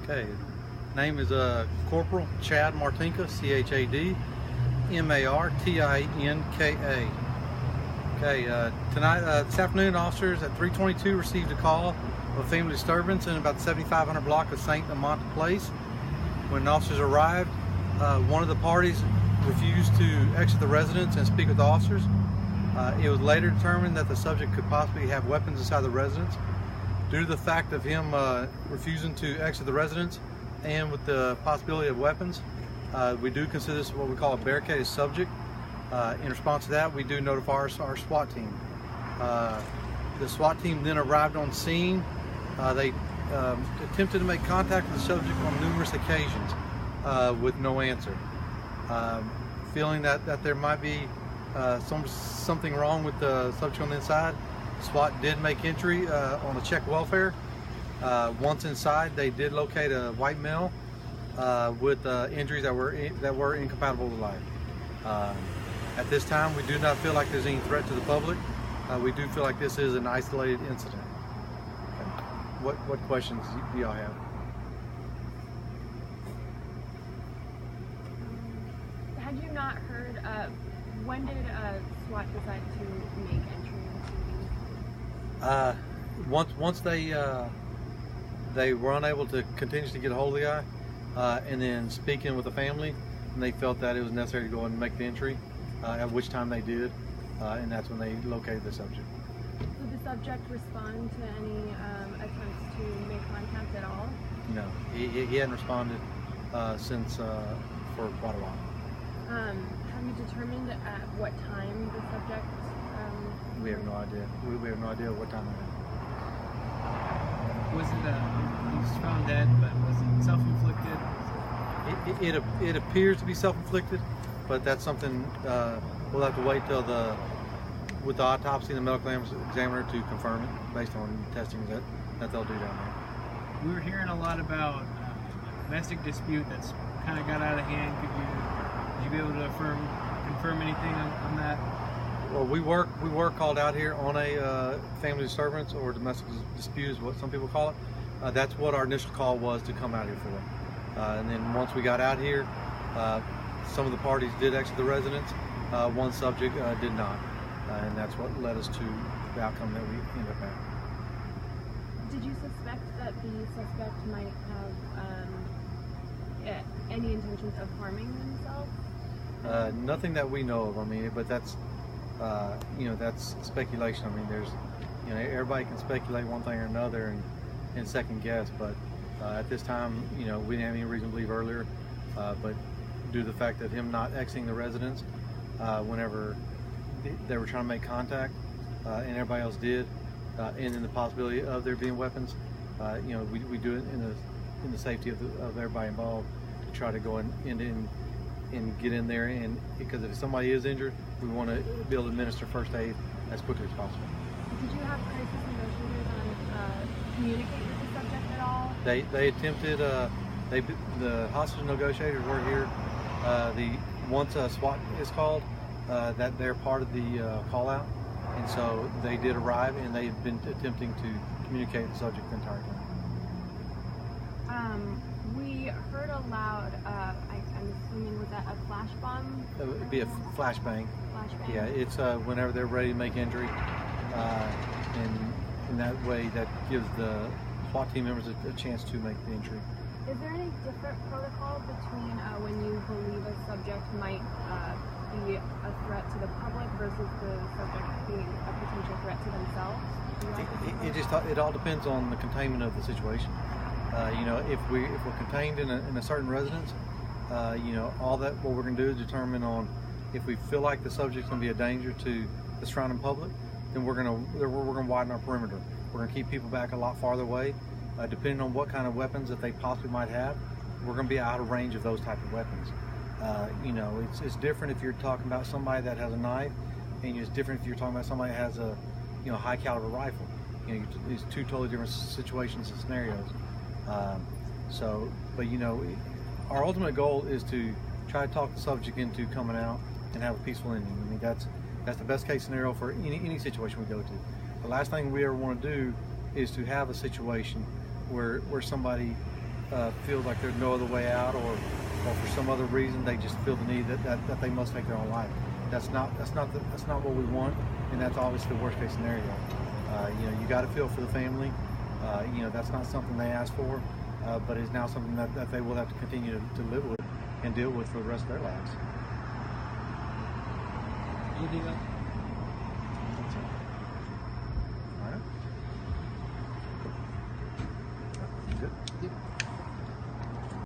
Okay, name is Corporal Chad Martinka, C-H-A-D M-A-R-T-I-N-K-A. Okay, this afternoon, officers at 322 received a call of a family disturbance in about the 7500 block of St. Amant Place. When officers arrived, one of the parties refused to exit the residence and speak with the officers. It was later determined that the subject could possibly have weapons inside the residence. Due to the fact of him refusing to exit the residence and with the possibility of weapons, we do consider this what we call a barricaded subject. In response to that, we do notify our SWAT team. The SWAT team then arrived on scene. They attempted to make contact with the subject on numerous occasions with no answer. Feeling that there might be something wrong with the subject on the inside, SWAT did make entry on a check welfare. Once inside, they did locate a white male with injuries that were incompatible with life. At this time, we do not feel like there's any threat to the public. We do feel like this is an isolated incident. Okay. What questions do y'all have? Had you not heard, when did SWAT decide to make entry into the Once they were unable to continuously get a hold of the guy, and then speaking with the family, and they felt that it was necessary to go ahead and make the entry, at which time they did, and that's when they located the subject. Did the subject respond to any attempts to make contact at all? No, he hadn't responded since for quite a while. Have you determined at what time the subject? We have no idea. We have no idea what time it Was it, he was found dead, but was it self-inflicted? It appears to be self-inflicted, but that's something we'll have to wait till with the autopsy and the medical examiner to confirm it based on testing that they'll do down there. We were hearing a lot about a domestic dispute that's kind of got out of hand. Would you be able to confirm anything on that? Well, we were called out here on a family disturbance or domestic dispute is what some people call it. That's what our initial call was to come out here for. And then once we got out here, some of the parties did exit the residence. One subject did not, and that's what led us to the outcome that we ended up at. Did you suspect that the suspect might have any intentions of harming themselves? Nothing that we know of. I mean, but that's that's speculation. I mean, there's everybody can speculate one thing or another and second guess, but at this time, we didn't have any reason to believe earlier, but due to the fact that him not exiting the residence whenever they were trying to make contact, and everybody else did, and then the possibility of there being weapons, we do it in the safety of everybody involved to try to go in and get in there, and because if somebody is injured, we want to be able to administer first aid as quickly as possible. Did you have crisis negotiators on communicate with the subject at all? They attempted. The hostage negotiators were here. Once SWAT is called, that they're part of the call out, and so they did arrive, and they've been attempting to communicate with the subject the entire time. We heard a loud, I'm assuming, was that a flash bomb? It would be a flashbang. Flashbang? Yeah, it's whenever they're ready to make entry, and in that way that gives the SWAT team members a chance to make the entry. Is there any different protocol between when you believe a subject might be a threat to the public versus the subject being a potential threat to themselves? It all depends on the containment of the situation. If we're contained in a certain residence, all that what we're going to do is determine on if we feel like the subject's going to be a danger to the surrounding public, then we're going to widen our perimeter. We're going to keep people back a lot farther away. Depending on what kind of weapons that they possibly might have, we're going to be out of range of those type of weapons. It's different if you're talking about somebody that has a knife, and it's different if you're talking about somebody that has a high caliber rifle. These two totally different situations and scenarios. But our ultimate goal is to try to talk the subject into coming out and have a peaceful ending. I mean, that's the best case scenario for any situation we go to. The last thing we ever want to do is to have a situation where somebody feels like there's no other way out, or for some other reason they just feel the need that they must take their own life. That's not what we want, and that's obviously the worst case scenario. You got to feel for the family. That's not something they asked for, but it's now something that they will have to continue to live with and deal with for the rest of their lives. Anything else?